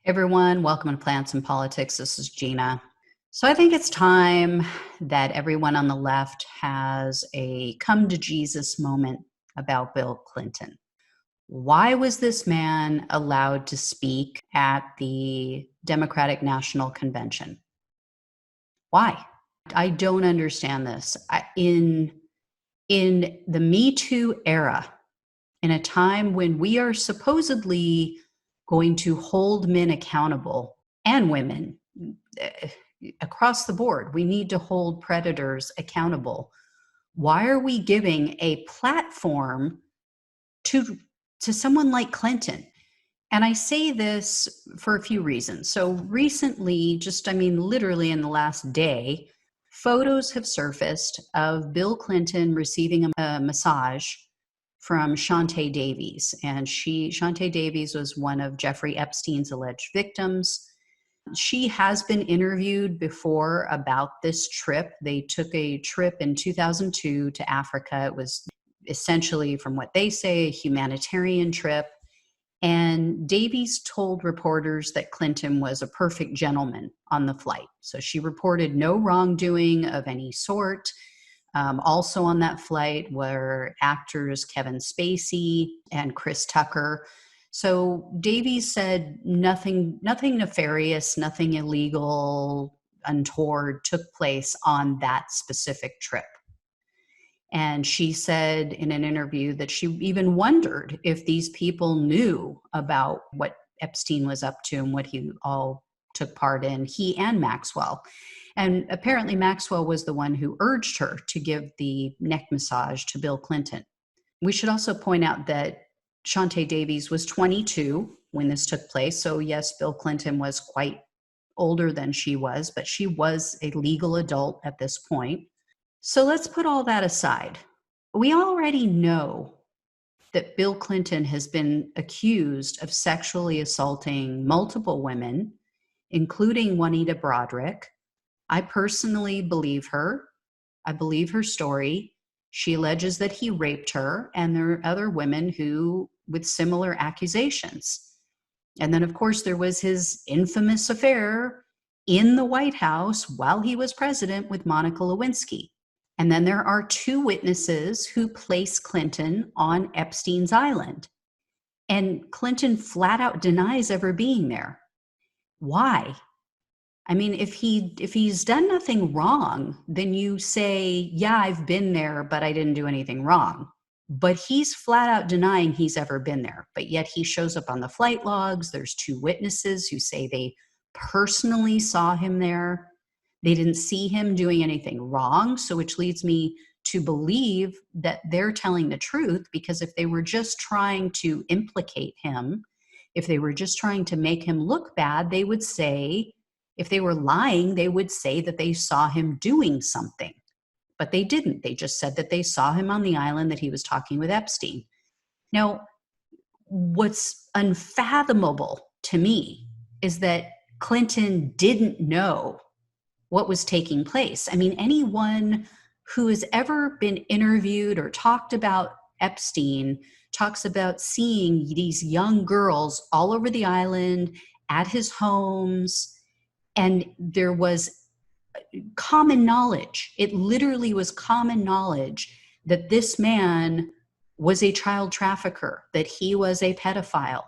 Everyone, welcome to Plants and Politics. This is Gina. So I think it's time that everyone on the left has a come to Jesus moment about Bill Clinton. Why was this man allowed to speak at the Democratic National Convention? Why? I don't understand this. In the Me Too era, in a time when we are supposedly going to hold men accountable and women across the board, we need to hold predators accountable. Why are we giving a platform to someone like Clinton? And I say this for a few reasons. So recently, literally in the last day, photos have surfaced of Bill Clinton receiving a massage from Shantae Davies. And Shantae Davies was one of Jeffrey Epstein's alleged victims. She has been interviewed before about this trip. They took a trip in 2002 to Africa. It was essentially, from what they say, a humanitarian trip. And Davies told reporters that Clinton was a perfect gentleman on the flight. So she reported no wrongdoing of any sort. Also on that flight were actors Kevin Spacey and Chris Tucker. So Davies said nothing nefarious, nothing illegal, untoward took place on that specific trip. And she said in an interview that she even wondered if these people knew about what Epstein was up to and what he all took part in, he and Maxwell. And apparently Maxwell was the one who urged her to give the neck massage to Bill Clinton. We should also point out that Shantae Davies was 22 when this took place. So yes, Bill Clinton was quite older than she was, but she was a legal adult at this point. So let's put all that aside. We already know that Bill Clinton has been accused of sexually assaulting multiple women, including Juanita Broaddrick. I personally believe her. I believe her story. She alleges that he raped her, and there are other women who with similar accusations. And then, of course, there was his infamous affair in the White House while he was president with Monica Lewinsky. And then there are two witnesses who place Clinton on Epstein's Island. And Clinton flat out denies ever being there. Why? I mean, if he's done nothing wrong, then you say, yeah, I've been there, but I didn't do anything wrong. But he's flat out denying he's ever been there. But yet he shows up on the flight logs. There's two witnesses who say they personally saw him there. They didn't see him doing anything wrong. So which leads me to believe that they're telling the truth, because if they were just trying to implicate him, if they were just trying to make him look bad, they would say, if they were lying, they would say that they saw him doing something. But they didn't. They just said that they saw him on the island, that he was talking with Epstein. Now, what's unfathomable to me is that Clinton didn't know what was taking place. I mean, anyone who has ever been interviewed or talked about Epstein talks about seeing these young girls all over the island at his homes. And there was common knowledge. It literally was common knowledge that this man was a child trafficker, that he was a pedophile.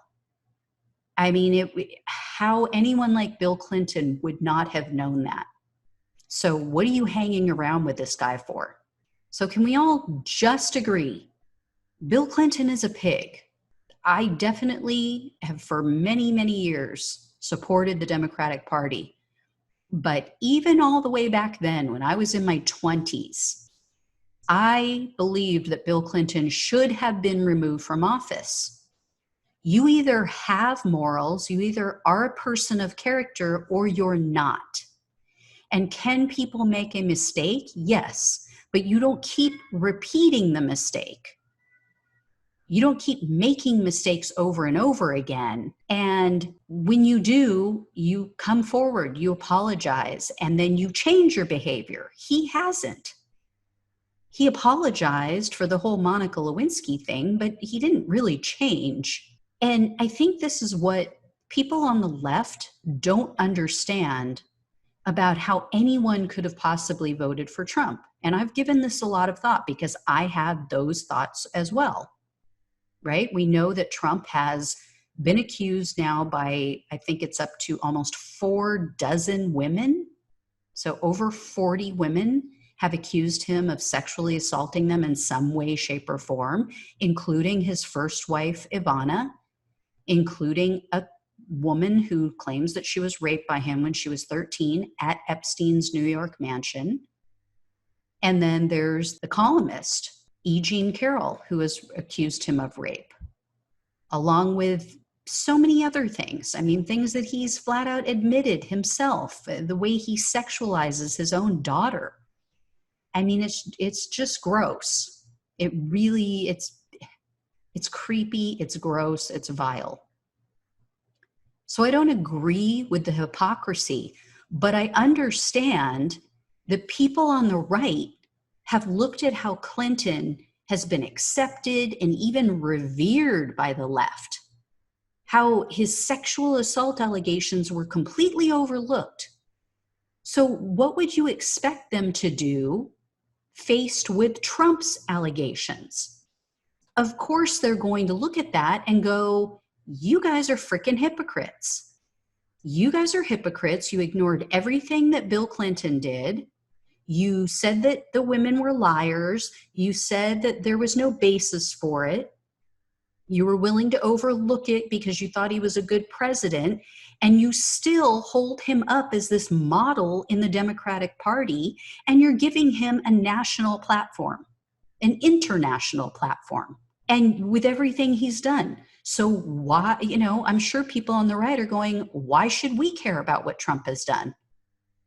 I mean, how anyone like Bill Clinton would not have known that. So what are you hanging around with this guy for? So can we all just agree? Bill Clinton is a pig. I definitely have for many, many years supported the Democratic Party. But even all the way back then, when I was in my 20s, I believed that Bill Clinton should have been removed from office. You either have morals, you either are a person of character, or you're not. And can people make a mistake? Yes, but you don't keep repeating the mistake. You don't keep making mistakes over and over again. And when you do, you come forward, you apologize, and then you change your behavior. He hasn't. He apologized for the whole Monica Lewinsky thing, but he didn't really change. And I think this is what people on the left don't understand about how anyone could have possibly voted for Trump. And I've given this a lot of thought because I had those thoughts as well, right? We know that Trump has been accused now by, I think it's up to almost 4 dozen women. So over 40 women have accused him of sexually assaulting them in some way, shape, or form, including his first wife, Ivana, including a woman who claims that she was raped by him when she was 13 at Epstein's New York mansion. And then there's the columnist, E. Jean Carroll, who has accused him of rape, along with so many other things. I mean, things that he's flat out admitted himself, the way he sexualizes his own daughter. I mean, it's just gross. It really, it's creepy, it's gross, it's vile. So I don't agree with the hypocrisy, but I understand that people on the right have looked at how Clinton has been accepted and even revered by the left, how his sexual assault allegations were completely overlooked. So what would you expect them to do faced with Trump's allegations? Of course, they're going to look at that and go, you guys are freaking hypocrites. You guys are hypocrites. You ignored everything that Bill Clinton did. You said that the women were liars. You said that there was no basis for it. You were willing to overlook it because you thought he was a good president, and you still hold him up as this model in the Democratic Party, and you're giving him a national platform, an international platform, and with everything he's done. So why, I'm sure people on the right are going, why should we care about what Trump has done?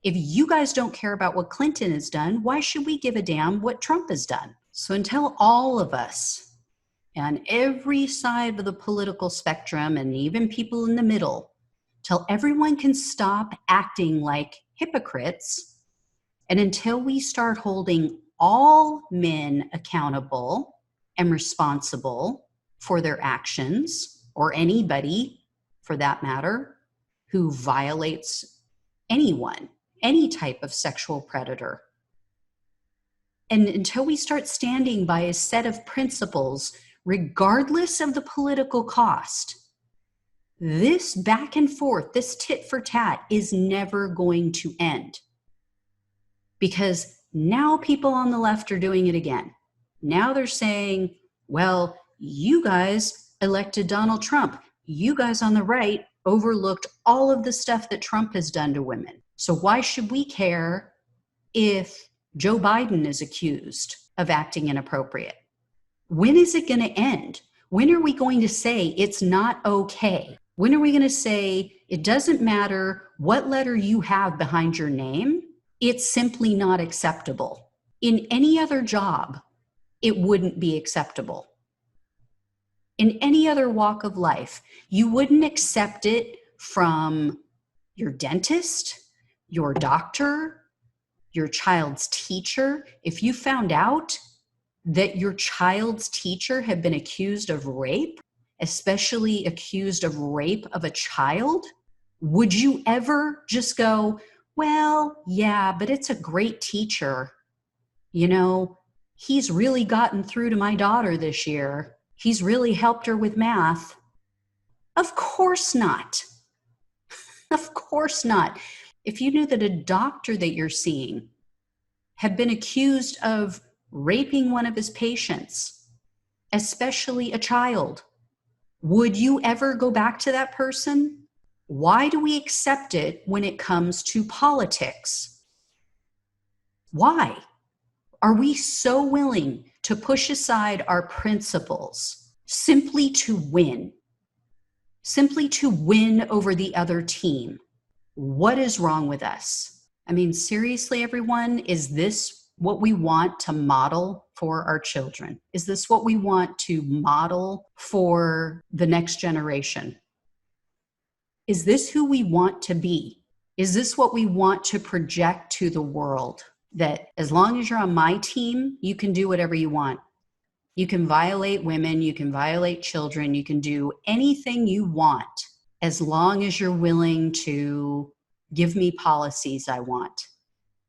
If you guys don't care about what Clinton has done, why should we give a damn what Trump has done? So until all of us on every side of the political spectrum, and even people in the middle, till everyone can stop acting like hypocrites, and until we start holding all men accountable and responsible for their actions, or anybody for that matter, who violates anyone, any type of sexual predator. And until we start standing by a set of principles, regardless of the political cost, this back and forth, this tit for tat is never going to end. Because now people on the left are doing it again. Now they're saying, well, you guys elected Donald Trump. You guys on the right overlooked all of the stuff that Trump has done to women. So why should we care if Joe Biden is accused of acting inappropriate? When is it going to end? When are we going to say it's not okay? When are we going to say it doesn't matter what letter you have behind your name? It's simply not acceptable. In any other job, it wouldn't be acceptable. In any other walk of life, you wouldn't accept it from your dentist, your doctor, your child's teacher. If you found out that your child's teacher had been accused of rape, especially accused of rape of a child, would you ever just go, well, yeah, but it's a great teacher. He's really gotten through to my daughter this year. He's really helped her with math. Of course not. Of course not. If you knew that a doctor that you're seeing had been accused of raping one of his patients, especially a child, would you ever go back to that person? Why do we accept it when it comes to politics? Why? Are we so willing to push aside our principles simply to win? Simply to win over the other team? What is wrong with us? I mean, seriously, everyone, is this what we want to model for our children? Is this what we want to model for the next generation? Is this who we want to be? Is this what we want to project to the world? That as long as you're on my team, you can do whatever you want. You can violate women, you can violate children, you can do anything you want, as long as you're willing to give me policies I want,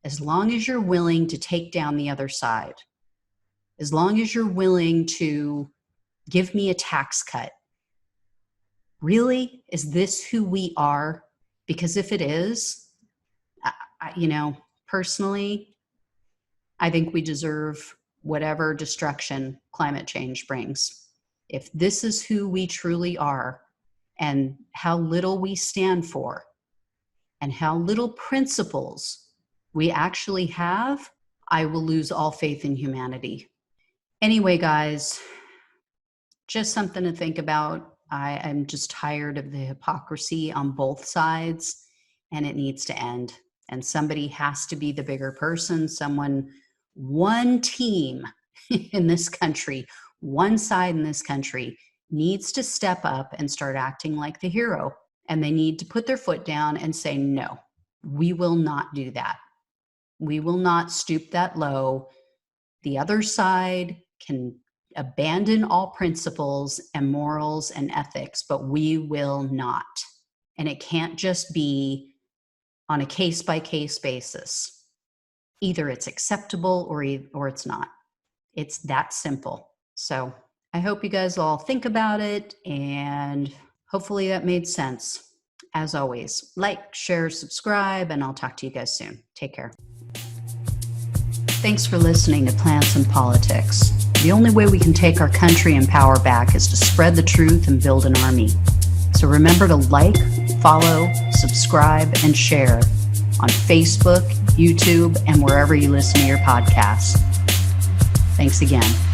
as long as you're willing to take down the other side, as long as you're willing to give me a tax cut, really, is this who we are? Because if it is, personally, I think we deserve whatever destruction climate change brings. If this is who we truly are and how little we stand for and how little principles we actually have, I will lose all faith in humanity. Anyway, guys, just something to think about. I'm just tired of the hypocrisy on both sides, and it needs to end. And somebody has to be the bigger person. One team in this country, one side in this country needs to step up and start acting like the hero. And they need to put their foot down and say, no, we will not do that. We will not stoop that low. The other side can abandon all principles and morals and ethics, but we will not. And it can't just be on a case-by-case basis. Either it's acceptable or it's not. It's that simple. So I hope you guys all think about it, and hopefully that made sense. As always, like, share, subscribe, and I'll talk to you guys soon. Take care. Thanks for listening to Plants and Politics. The only way we can take our country and power back is to spread the truth and build an army. So remember to like, follow, subscribe, and share on Facebook, YouTube, and wherever you listen to your podcasts. Thanks again.